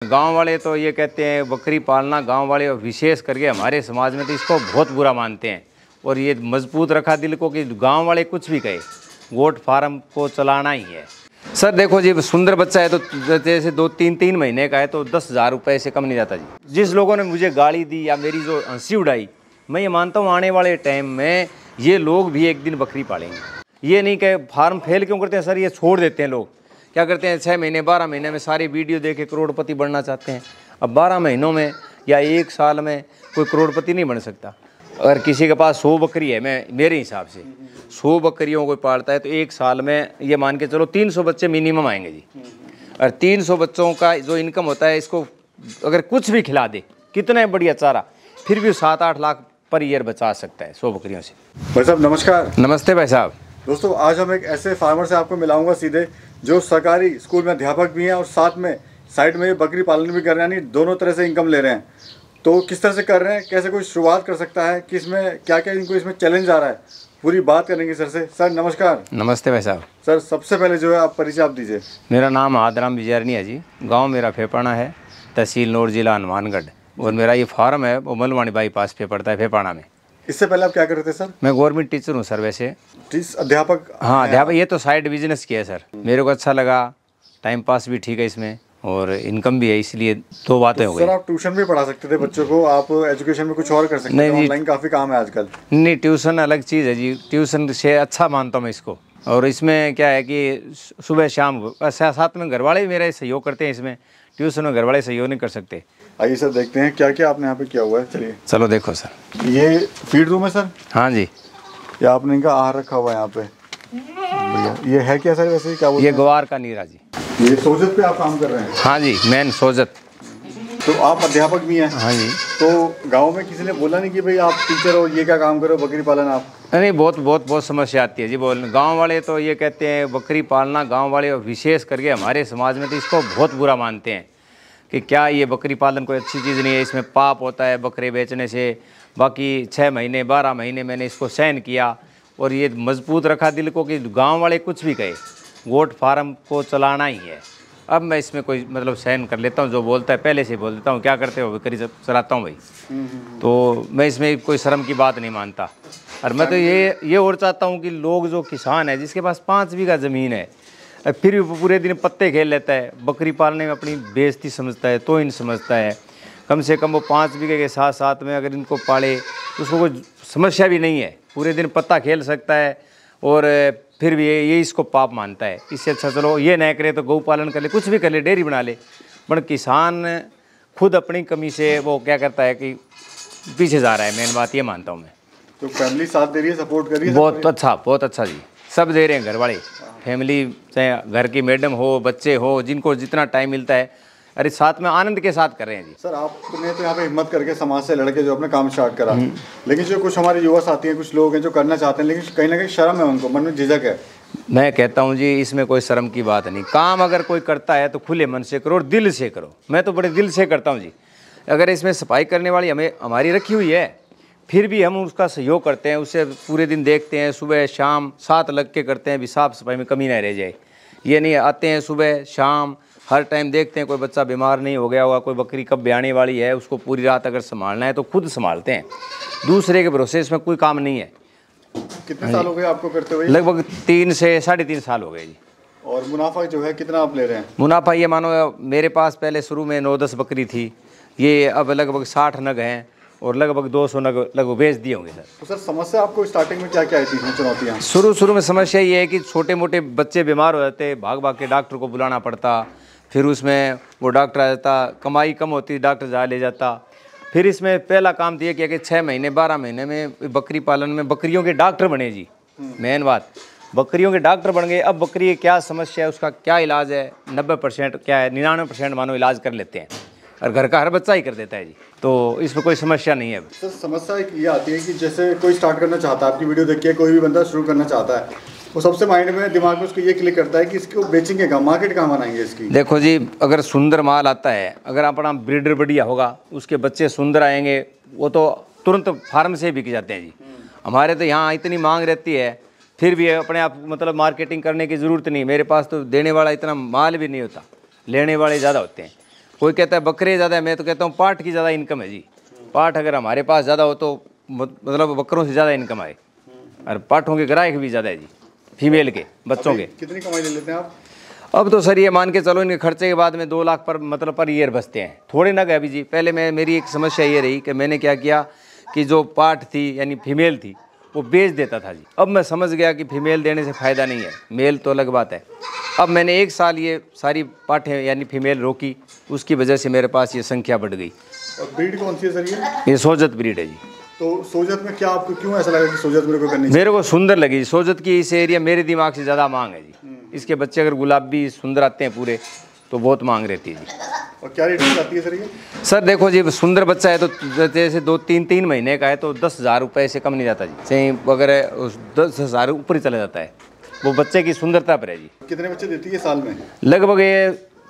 गांव वाले तो ये कहते हैं बकरी पालना, गांव वाले विशेष करके हमारे समाज में तो इसको बहुत बुरा मानते हैं और ये मजबूत रखा दिल को कि गांव वाले कुछ भी कहे, गोट फार्म को चलाना ही है। सर देखो जी, सुंदर बच्चा है तो जैसे 2-3 महीने का है तो 10,000 रुपये से कम नहीं जाता जी। जिस लोगों ने मुझे गाली दी या मेरी जो हंसी उड़ाई, मैं ये मानता हूँ आने वाले टाइम में ये लोग भी एक दिन बकरी पालेंगे। ये नहीं कि फार्म फेल क्यों करते हैं सर, ये छोड़ देते हैं। लोग क्या करते हैं 6 महीने 12 महीने में सारी वीडियो देख के करोड़पति बनना चाहते हैं। अब 12 महीनों में या 1 साल में कोई करोड़पति नहीं बन सकता। अगर किसी के पास 100 बकरी है, मैं मेरे हिसाब से 100 बकरियों को पालता है तो 1 साल में ये मान के चलो 300 बच्चे मिनिमम आएंगे जी। और 300 बच्चों का जो इनकम होता है, इसको अगर कुछ भी खिला दे, कितना बढ़िया चारा, फिर भी 7-8 लाख पर ईयर बचा सकता है 100 बकरियों से। भाई साहब नमस्कार। नमस्ते भाई साहब। दोस्तों आज हम एक ऐसे फार्मर से आपको मिलाऊंगा सीधे, जो सरकारी स्कूल में अध्यापक भी हैं और साथ में साइड में बकरी पालन भी कर रहे हैं, यानी दोनों तरह से इनकम ले रहे हैं। तो किस तरह से कर रहे हैं, कैसे कोई शुरुआत कर सकता है, किसमें क्या क्या इनको इसमें चैलेंज आ रहा है, पूरी बात करेंगे सर से। सर नमस्कार। नमस्ते भाई साहब। सर सबसे पहले जो है आप परिचय आप दीजिए। मेरा नाम आदराम बिजारनिया जी, गांव मेरा फेपाना है, तहसील नोर, जिला हनुमानगढ़, और मेरा ये फार्म है वो मलवानी बाईपास पे पड़ता है, फेपाना में। इससे पहले आप क्या करते थे सर? मैं गवर्नमेंट टीचर हूँ सर वैसे। अध्यापक? हाँ अध्यापक, ये तो साइड बिजनेस किया है सर, मेरे को अच्छा लगा, टाइम पास भी ठीक है इसमें और इनकम भी है, इसलिए 2 बातें हो गई। सर आप ट्यूशन भी पढ़ा सकते थे बच्चों को, आप एजुकेशन में कुछ और कर सकते थे, ऑनलाइन काफ़ी काम है आजकल। नहीं, ट्यूशन अलग चीज़ है जी, ट्यूशन से अच्छा मानता हूँ मैं इसको। और इसमें क्या है कि सुबह शाम साथ में घर वाले भी मेरा सहयोग करते हैं इसमें, ट्यूशन में घर वाले सहयोग नहीं कर सकते। आइए सर देखते हैं क्या क्या आपने यहाँ पे किया हुआ है। चलिए चलो देखो सर। ये फीड रूम है सर? हाँ जी। ये आपने इनका आहार रखा हुआ है यहाँ पे। ये है क्या सर वैसे, क्या बोलते हैं? ये ग्वार का नीरा जी। ये सोजत पे आप काम कर रहे हैं? हाँ जी, मेन सोजत। तो आप अध्यापक भी हैं? हाँ जी। तो गांव में किसी ने बोला नहीं कि भाई आप टीचर हो, ये क्या काम करो, बकरी पालन आप? नहीं, बहुत समस्या आती है जी। गांव वाले तो ये कहते हैं बकरी पालना, गांव वाले विशेष करके हमारे समाज में तो इसको बहुत बुरा मानते हैं कि क्या ये बकरी पालन कोई अच्छी चीज़ नहीं है, इसमें पाप होता है बकरे बेचने से। बाकी 6 महीने 12 महीने मैंने इसको सहन किया और ये मजबूत रखा दिल को कि गांव वाले कुछ भी कहे, गोट फार्म को चलाना ही है। अब मैं इसमें कोई मतलब सहन कर लेता हूँ, जो बोलता है पहले से बोल देता हूँ, क्या करते हो बकरी चलाता हूँ भाई। तो मैं इसमें कोई शर्म की बात नहीं मानता। और मैं तो ये और चाहता हूँ कि लोग जो किसान है, जिसके पास 5 बीघा ज़मीन है, फिर भी पूरे दिन पत्ते खेल लेता है, बकरी पालने में अपनी बेइज्जती समझता है, तो इन समझता है। कम से कम वो 5 बीघे के साथ साथ में अगर इनको पाले तो उसको कोई समस्या भी नहीं है, पूरे दिन पत्ता खेल सकता है और फिर भी ये इसको पाप मानता है। इससे अच्छा चलो ये न करे तो गौ पालन कर ले, कुछ भी कर ले, डेयरी बना ले। पर किसान खुद अपनी कमी से वो क्या करता है कि पीछे जा रहा है, मेन बात ये मानता हूँ मैं। तो फैमिली साथ दे रही है, सपोर्ट कर रही है? बहुत अच्छा जी, सब दे रहे हैं घर वाले, फैमिली, चाहे घर की मैडम हो, बच्चे हो, जिनको जितना टाइम मिलता है, अरे साथ में आनंद के साथ कर रहे हैं जी। सर आपने तो यहाँ पे हिम्मत करके समाज से लड़के जो अपना काम स्टार्ट करा, लेकिन जो कुछ हमारे युवा साथी हैं, कुछ लोग हैं जो करना चाहते हैं लेकिन कहीं ना कहीं शर्म है, उनको मन में झिझक है। मैं कहता हूँ जी इसमें कोई शर्म की बात नहीं। काम अगर कोई करता है तो खुले मन से करो और दिल से करो। मैं तो बड़े दिल से करता हूँ जी। अगर इसमें सफाई करने वाली हमारी रखी हुई है, फिर भी हम उसका सहयोग करते हैं, उससे पूरे दिन देखते हैं, सुबह शाम साथ लग के करते हैं भी साफ़ सफाई में कमी ना रह जाए। ये नहीं आते हैं सुबह शाम हर टाइम देखते हैं कोई बच्चा बीमार नहीं हो गया होगा, कोई बकरी कब ब्याने वाली है, उसको पूरी रात अगर संभालना है तो खुद संभालते हैं, दूसरे के भरोसे इसमें कोई काम नहीं है। कितने साल हो गए आपको करते हुए? लगभग 3 से 3.5 साल हो गए जी। और मुनाफा जो है कितना आप ले रहे हैं? मुनाफा ये मानो मेरे पास पहले शुरू में 9-10 बकरी थी, ये अब लगभग 60 नग हैं और लगभग 200 नग लगभग बेच दिए होंगे सर। तो सर समस्या आपको स्टार्टिंग में क्या क्या आई थी, चुनौतियाँ? शुरू में समस्या ये है कि छोटे मोटे बच्चे बीमार हो जाते, भाग के डॉक्टर को बुलाना पड़ता, फिर उसमें वो डॉक्टर आ जाता, कमाई कम होती, डॉक्टर जा ले जाता। फिर इसमें पहला काम दिया कि 6 महीने 12 महीने में बकरी पालन में बकरियों के डॉक्टर बने जी। मेन बात, बकरियों के डॉक्टर बन गए। अब बकरी की क्या समस्या है, उसका क्या इलाज है, 90% क्या है, 99% मानो इलाज कर लेते हैं और घर का हर बच्चा ही कर देता है जी। तो इसमें कोई समस्या नहीं है। सर समस्या एक ये आती है कि जैसे कोई स्टार्ट करना चाहता है, आपकी वीडियो देख के कोई भी बंदा शुरू करना चाहता है, वो सबसे माइंड में दिमाग में उसको ये क्लिक करता है कि इसको बेचेंगे कहाँ, मार्केट कहाँ बनाएंगे इसकी। देखो जी, अगर सुंदर माल आता है, अगर अपना ब्रीडर बढ़िया होगा, उसके बच्चे सुंदर आएंगे, वो तो तुरंत फार्म से बिक जाते हैं जी। हमारे तो यहाँ इतनी मांग रहती है, फिर भी अपने आप मतलब मार्केटिंग करने की ज़रूरत नहीं। मेरे पास तो देने वाला इतना माल भी नहीं होता, लेने वाले ज़्यादा होते हैं। कोई कहता है बकरे ज़्यादा है, मैं तो कहता हूँ पाठ की ज़्यादा इनकम है जी। पाठ अगर हमारे पास ज़्यादा हो तो मतलब बकरों से ज़्यादा इनकम आए। और पाठों के ग्राहक भी ज़्यादा है जी, फीमेल के बच्चों के। कितनी कमाई ले लेते हैं आप? अब तो सर ये मान के चलो इनके खर्चे के बाद में 2 लाख पर मतलब पर ईयर बचते हैं। थोड़े ना गए अभी जी। पहले मेरी एक समस्या ये रही कि मैंने क्या किया कि जो पाठ थी यानी फीमेल थी वो बेच देता था जी। अब मैं समझ गया कि फीमेल देने से फ़ायदा नहीं है, मेल तो अलग बात है। अब मैंने 1 साल ये सारी पाठें यानी फीमेल रोकी, उसकी वजह से मेरे पास ये संख्या बढ़ गई। और ब्रीड कौन सी है सर ये सोजत ब्रीड है जी। तो सोजत में क्या आपको क्यों ऐसा लगा कि सोजत मेरे को करनी चाहिए? मेरे को सुंदर लगी सोजत की। इस एरिया मेरे दिमाग से ज़्यादा मांग है जी। इसके बच्चे अगर गुलाबी सुंदर आते हैं पूरे तो बहुत मांग रहती है जी। और क्या रेट आती है सर ये? सर देखो जी, सुंदर बच्चा है तो जैसे 2-3 महीने का है तो 10,000 रुपये से कम नहीं जाता जी। सही अगर 10,000 ऊपर ही चला जाता है, वो बच्चे की सुंदरता पर है जी। कितने बच्चे देती है साल में? लगभग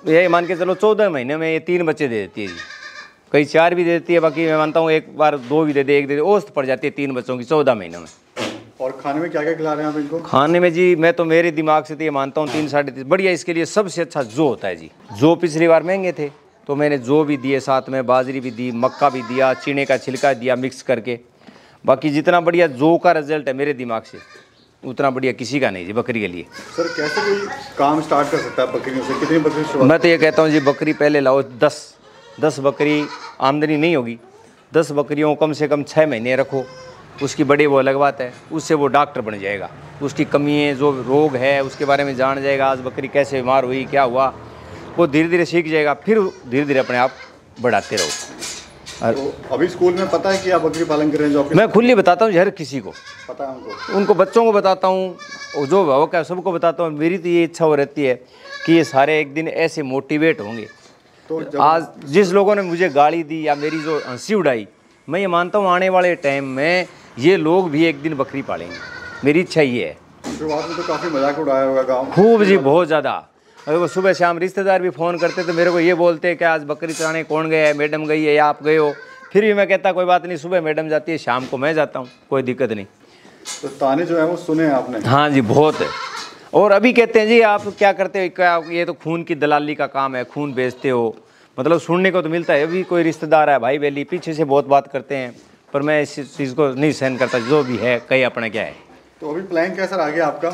ये मान के चलो 14 महीने में ये 3 बच्चे दे देती है जी। कई 4 भी दे देती है, बाकी मैं मानता हूँ एक बार 2 भी दे दे, 1 दे दे, औसत पड़ जाती है 3 बच्चों की 14 महीनों में। और खाने में क्या क्या खिला रहे हैं आप इनको? खाने में जी मैं तो मेरे दिमाग से तो ये मानता हूँ 3-3.5 बढ़िया। इसके लिए सबसे अच्छा जो होता है जी, जो पिछली बार महंगे थे तो मैंने जो भी दिए, साथ में बाजरी भी दी, मक्का भी दिया, चीने का छिलका दिया मिक्स करके। बाकी जितना बढ़िया जो का रिजल्ट है मेरे दिमाग से उतना बढ़िया किसी का नहीं जी बकरी के लिए। सर कैसे कोई काम स्टार्ट कर सकता है बकरियों से? कितनी बकरी शुरुआत? मैं तो ये कहता हूँ जी बकरी पहले लाओ 10 बकरी आमदनी नहीं होगी, 10 बकरियों कम से कम 6 महीने रखो, उसकी बड़ी वो अलग बात है। उससे वो डॉक्टर बन जाएगा, उसकी कमियाँ जो रोग है उसके बारे में जान जाएगा। आज बकरी कैसे बीमार हुई, क्या हुआ, वो धीरे धीरे सीख जाएगा, फिर धीरे धीरे अपने आप बढ़ाते रहो। तो अभी स्कूल में पता है कि आप बकरी पालन कर रहे हैं? जो मैं खुली बताता हूँ हर किसी को पता है, उनको बच्चों को बताता हूँ, जो भावक है सबको बताता हूँ। मेरी तो ये इच्छा हो रहती है कि ये सारे एक दिन ऐसे मोटिवेट होंगे। तो आज जिस लोगों ने मुझे गाली दी या मेरी जो हंसी उड़ाई, मैं ये मानता हूँ आने वाले टाइम में ये लोग भी एक दिन बकरी पालेंगे। मेरी इच्छा ये है। शुरुआत में तो काफ़ी मजाक उड़ाया होगा गाँव खूब जी, बहुत ज़्यादा। अगर वो सुबह शाम रिश्तेदार भी फ़ोन करते तो मेरे को ये बोलते कि आज बकरी चराने कौन गया है, मैडम गई है या आप गए हो। फिर भी मैं कहता कोई बात नहीं, सुबह मैडम जाती है, शाम को मैं जाता हूँ, कोई दिक्कत नहीं। तो ताने जो है वो सुने हैं आपने? हाँ जी, बहुत है। और अभी कहते हैं जी आप क्या करते हो, क्या ये तो खून की दलाली का काम है, खून बेचते हो, मतलब सुनने को तो मिलता है। अभी कोई रिश्तेदार है भाई बहली पीछे से बहुत बात करते हैं, पर मैं इस चीज़ को नहीं सहन करता। जो भी है कहीं अपना क्या है। तो अभी प्लान कैसा रह गया आपका?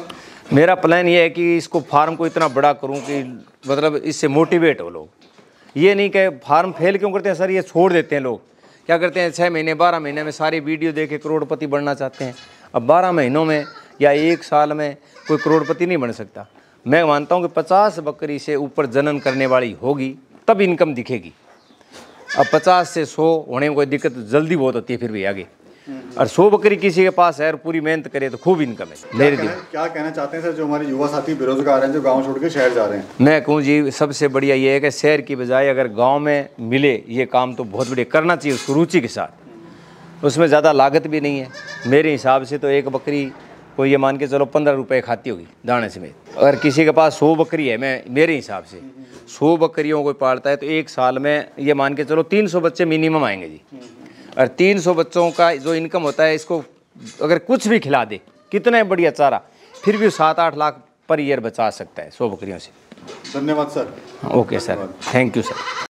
मेरा प्लान ये है कि इसको फार्म को इतना बड़ा करूं कि मतलब इससे मोटिवेट हो लोग। ये नहीं कि फार्म फेल क्यों करते हैं सर, ये छोड़ देते हैं लोग। क्या करते हैं 6 महीने 12 महीने में सारी वीडियो देख के करोड़पति बनना चाहते हैं। अब 12 महीनों में या 1 साल में कोई करोड़पति नहीं बन सकता। मैं मानता हूँ कि 50 बकरी से ऊपर जनन करने वाली होगी तब इनकम दिखेगी। अब 50 से 100 होने में कोई दिक्कत जल्दी बहुत होती है फिर भी आगे। और 100 बकरी किसी के पास है और पूरी मेहनत करे तो खूब इनकम है। मेरे दिन क्या कहना चाहते हैं सर जो हमारे युवा साथी बेरोजगार हैं, जो गांव छोड़ के शहर जा रहे हैं? मैं कहूँ जी सबसे बढ़िया ये है कि शहर की बजाय अगर गांव में मिले ये काम तो बहुत बढ़िया करना चाहिए उसको रुचि के साथ। उसमें ज़्यादा लागत भी नहीं है। मेरे हिसाब से तो एक बकरी कोई ये मान के चलो 15 रुपये खाती होगी दाने समेत। अगर किसी के पास 100 बकरी है, मैं मेरे हिसाब से 100 बकरियों को पालता है तो 1 साल में ये मान के चलो 300 बच्चे मिनिमम आएंगे जी। और 300 बच्चों का जो इनकम होता है, इसको अगर कुछ भी खिला दे, कितना बढ़िया चारा, फिर भी 7-8 लाख पर ईयर बचा सकता है 100 बकरियों से। धन्यवाद sir. Okay sir, thank you sir.